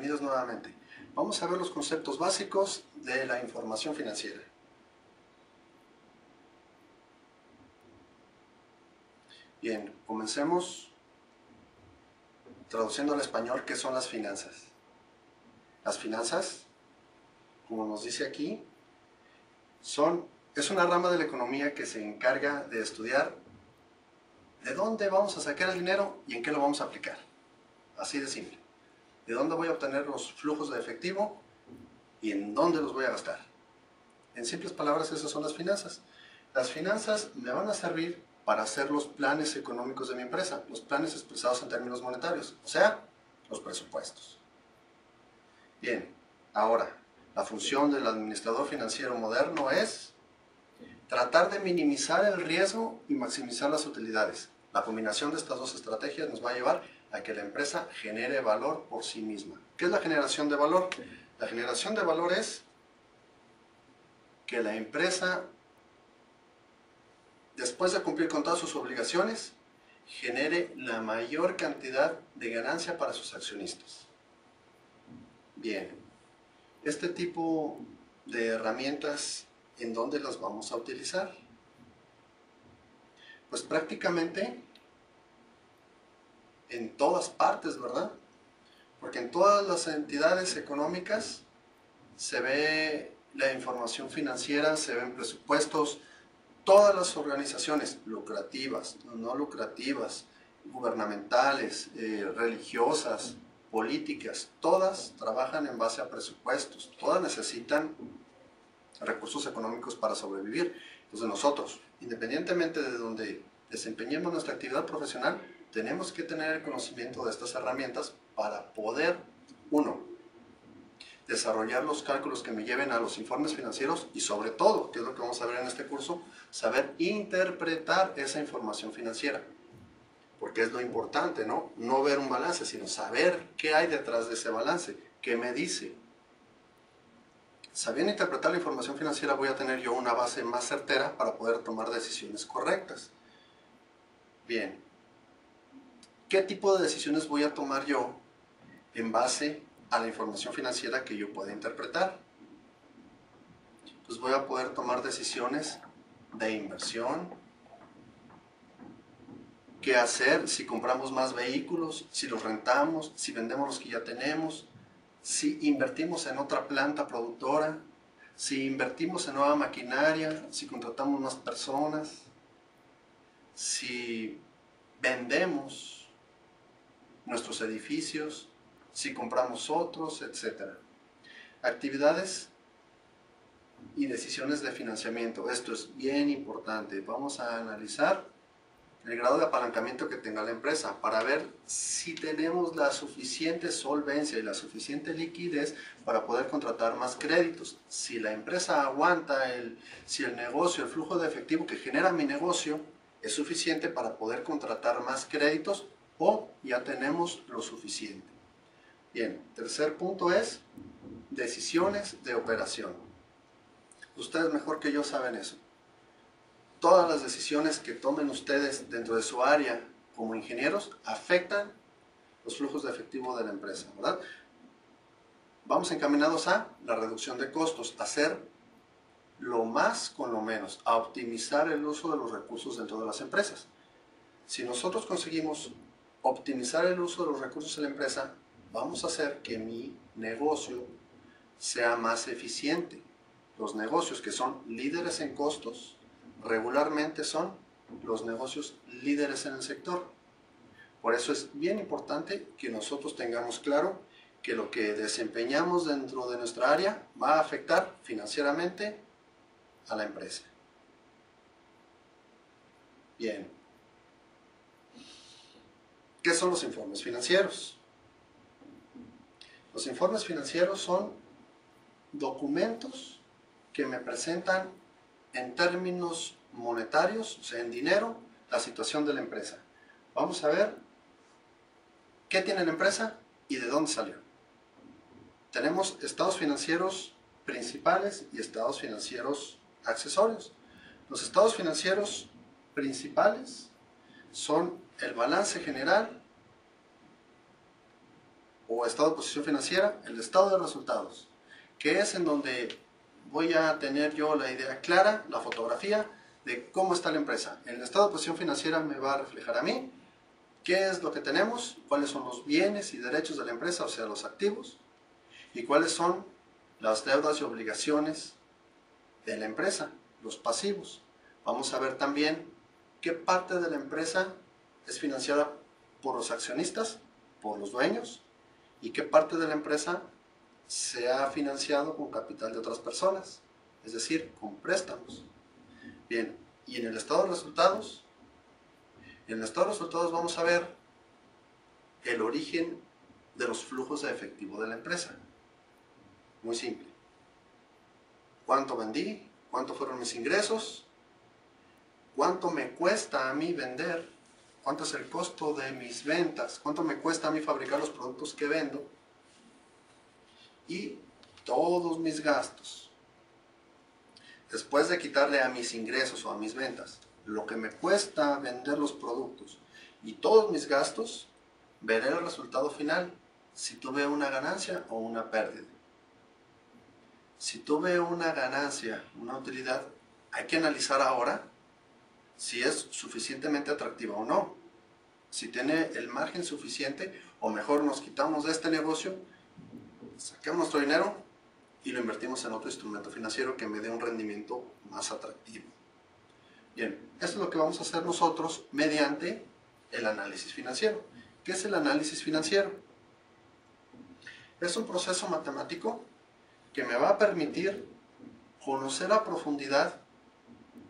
bienvenidos nuevamente. Vamos a ver los conceptos básicos de la información financiera. Bien, comencemos traduciendo al español qué son las finanzas. Las finanzas, como nos dice aquí, es una rama de la economía que se encarga de estudiar de dónde vamos a sacar el dinero y en qué lo vamos a aplicar. Así de simple. De dónde voy a obtener los flujos de efectivo y en dónde los voy a gastar. En simples palabras, esas son las finanzas. Las finanzas me van a servir para hacer los planes económicos de mi empresa, los planes expresados en términos monetarios, o sea, los presupuestos. Bien, ahora, la función del administrador financiero moderno es tratar de minimizar el riesgo y maximizar las utilidades. La combinación de estas dos estrategias nos va a llevar a que la empresa genere valor por sí misma. ¿Qué es la generación de valor? La generación de valor es que la empresa, después de cumplir con todas sus obligaciones, genere la mayor cantidad de ganancia para sus accionistas. Bien, este tipo de herramientas, ¿en dónde las vamos a utilizar? Pues prácticamente en todas partes, ¿verdad? Porque en todas las entidades económicas se ve la información financiera, se ven presupuestos. Todas las organizaciones lucrativas, no lucrativas, gubernamentales, religiosas, políticas, todas trabajan en base a presupuestos, todas necesitan recursos económicos para sobrevivir. Entonces nosotros, independientemente de donde desempeñemos nuestra actividad profesional, tenemos que tener el conocimiento de estas herramientas para poder, uno, desarrollar los cálculos que me lleven a los informes financieros y sobre todo, que es lo que vamos a ver en este curso, saber interpretar esa información financiera. Porque es lo importante, ¿no? No ver un balance, sino saber qué hay detrás de ese balance, qué me dice. Sabiendo interpretar la información financiera voy a tener yo una base más certera para poder tomar decisiones correctas. Bien, ¿qué tipo de decisiones voy a tomar yo en base a la información financiera que yo pueda interpretar? Pues voy a poder tomar decisiones de inversión, qué hacer si compramos más vehículos, si los rentamos, si vendemos los que ya tenemos, si invertimos en otra planta productora, si invertimos en nueva maquinaria, si contratamos más personas, si vendemos nuestros edificios, si compramos otros, etc. Actividades y decisiones de financiamiento. Esto es bien importante. Vamos a analizar el grado de apalancamiento que tenga la empresa para ver si tenemos la suficiente solvencia y la suficiente liquidez para poder contratar más créditos. Si la empresa aguanta, si el negocio, el flujo de efectivo que genera mi negocio es suficiente para poder contratar más créditos o ya tenemos lo suficiente. Bien, tercer punto es decisiones de operación. Ustedes mejor que yo saben eso. Todas las decisiones que tomen ustedes dentro de su área como ingenieros afectan los flujos de efectivo de la empresa, ¿verdad? Vamos encaminados a la reducción de costos, a hacer lo más con lo menos, a optimizar el uso de los recursos dentro de las empresas. Si nosotros conseguimos optimizar el uso de los recursos de la empresa, vamos a hacer que mi negocio sea más eficiente. Los negocios que son líderes en costos regularmente son los negocios líderes en el sector. Por eso es bien importante que nosotros tengamos claro que lo que desempeñamos dentro de nuestra área va a afectar financieramente a la empresa. Bien. ¿Qué son los informes financieros? Los informes financieros son documentos que me presentan en términos monetarios, o sea, en dinero, la situación de la empresa. Vamos a ver qué tiene la empresa y de dónde salió. Tenemos estados financieros principales y estados financieros accesorios. Los estados financieros principales son el balance general, o estado de posición financiera, el estado de resultados, que es en donde voy a tener yo la idea clara, la fotografía de cómo está la empresa. En el estado de posición financiera me va a reflejar a mí qué es lo que tenemos, cuáles son los bienes y derechos de la empresa, o sea, los activos, y cuáles son las deudas y obligaciones de la empresa, los pasivos. Vamos a ver también qué parte de la empresa es financiada por los accionistas, por los dueños, y qué parte de la empresa se ha financiado con capital de otras personas, es decir, con préstamos. Bien, y en el estado de resultados, vamos a ver el origen de los flujos de efectivo de la empresa. Muy simple. ¿Cuánto vendí? ¿Cuánto fueron mis ingresos? ¿Cuánto me cuesta a mí vender? ¿Cuánto es el costo de mis ventas? ¿Cuánto me cuesta a mí fabricar los productos que vendo? Y todos mis gastos. Después de quitarle a mis ingresos o a mis ventas lo que me cuesta vender los productos y todos mis gastos, veré el resultado final, si tuve una ganancia o una pérdida. Si tuve una ganancia, una utilidad, hay que analizar ahora si es suficientemente atractiva o no. Si tiene el margen suficiente, o mejor nos quitamos de este negocio, sacamos nuestro dinero y lo invertimos en otro instrumento financiero que me dé un rendimiento más atractivo. Bien, esto es lo que vamos a hacer nosotros mediante el análisis financiero. ¿Qué es el análisis financiero? Es un proceso matemático que me va a permitir conocer a profundidad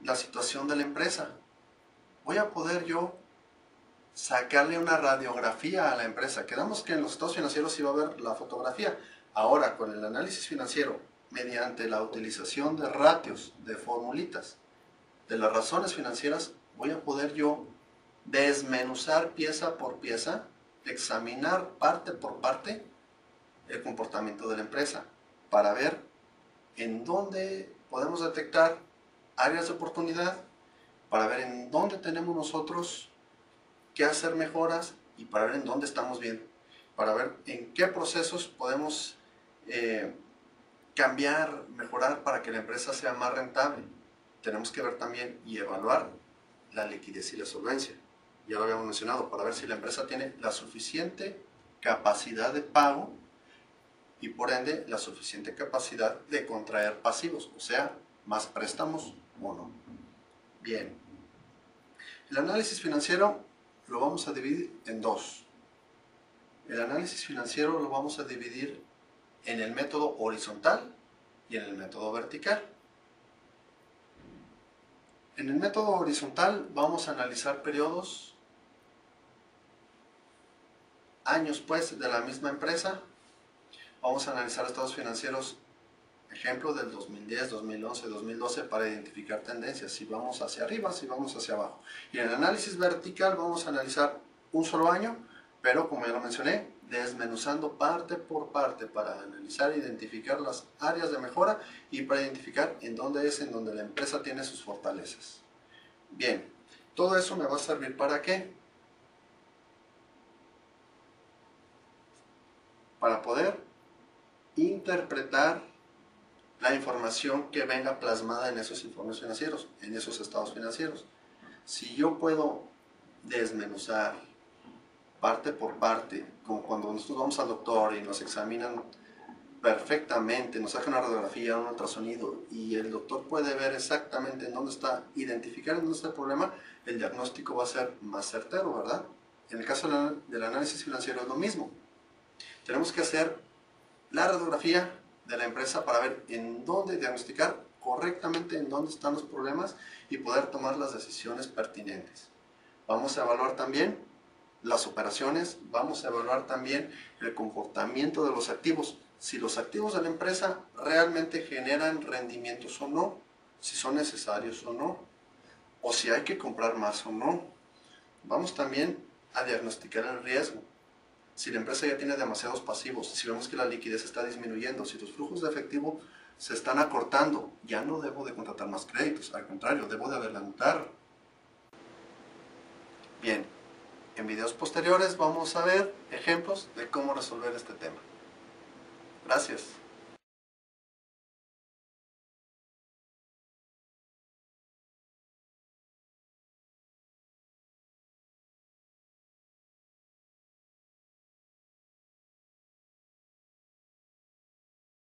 la situación de la empresa. Voy a poder yo sacarle una radiografía a la empresa. Quedamos que en los estados financieros iba a ver la fotografía. Ahora, con el análisis financiero, mediante la utilización de ratios, de formulitas, de las razones financieras, voy a poder yo desmenuzar pieza por pieza, examinar parte por parte el comportamiento de la empresa, para ver en dónde podemos detectar áreas de oportunidad, para ver en dónde tenemos nosotros que hacer mejoras y para ver en dónde estamos bien, para ver en qué procesos podemos cambiar, mejorar para que la empresa sea más rentable. Tenemos que ver también y evaluar la liquidez y la solvencia. Ya lo habíamos mencionado, para ver si la empresa tiene la suficiente capacidad de pago y por ende la suficiente capacidad de contraer pasivos, o sea, más préstamos o no. Bien, el análisis financiero lo vamos a dividir en dos. El análisis financiero lo vamos a dividir en el método horizontal y en el método vertical. En el método horizontal vamos a analizar periodos, años pues, de la misma empresa. Vamos a analizar estados financieros, ejemplo del 2010, 2011, 2012, para identificar tendencias, si vamos hacia arriba, si vamos hacia abajo. Y en el análisis vertical vamos a analizar un solo año, pero como ya lo mencioné, desmenuzando parte por parte para analizar e identificar las áreas de mejora y para identificar en dónde es en donde la empresa tiene sus fortalezas. Bien, todo eso me va a servir ¿para qué? Para poder interpretar la información que venga plasmada en esos informes financieros, en esos estados financieros. Si yo puedo desmenuzar parte por parte, como cuando nosotros vamos al doctor y nos examinan perfectamente, nos sacan una radiografía, un ultrasonido y el doctor puede ver exactamente en dónde está, identificar en dónde está el problema, el diagnóstico va a ser más certero, ¿verdad? En el caso del análisis financiero es lo mismo. Tenemos que hacer la radiografía de la empresa para ver en dónde diagnosticar correctamente en dónde están los problemas y poder tomar las decisiones pertinentes. Vamos a evaluar también las operaciones, vamos a evaluar también el comportamiento de los activos, si los activos de la empresa realmente generan rendimientos o no, si son necesarios o no, o si hay que comprar más o no. Vamos también a diagnosticar el riesgo. Si la empresa ya tiene demasiados pasivos, si vemos que la liquidez está disminuyendo, si los flujos de efectivo se están acortando, ya no debo de contratar más créditos, al contrario, debo de adelantar. Bien, En videos posteriores vamos a ver ejemplos de cómo resolver este tema. Gracias.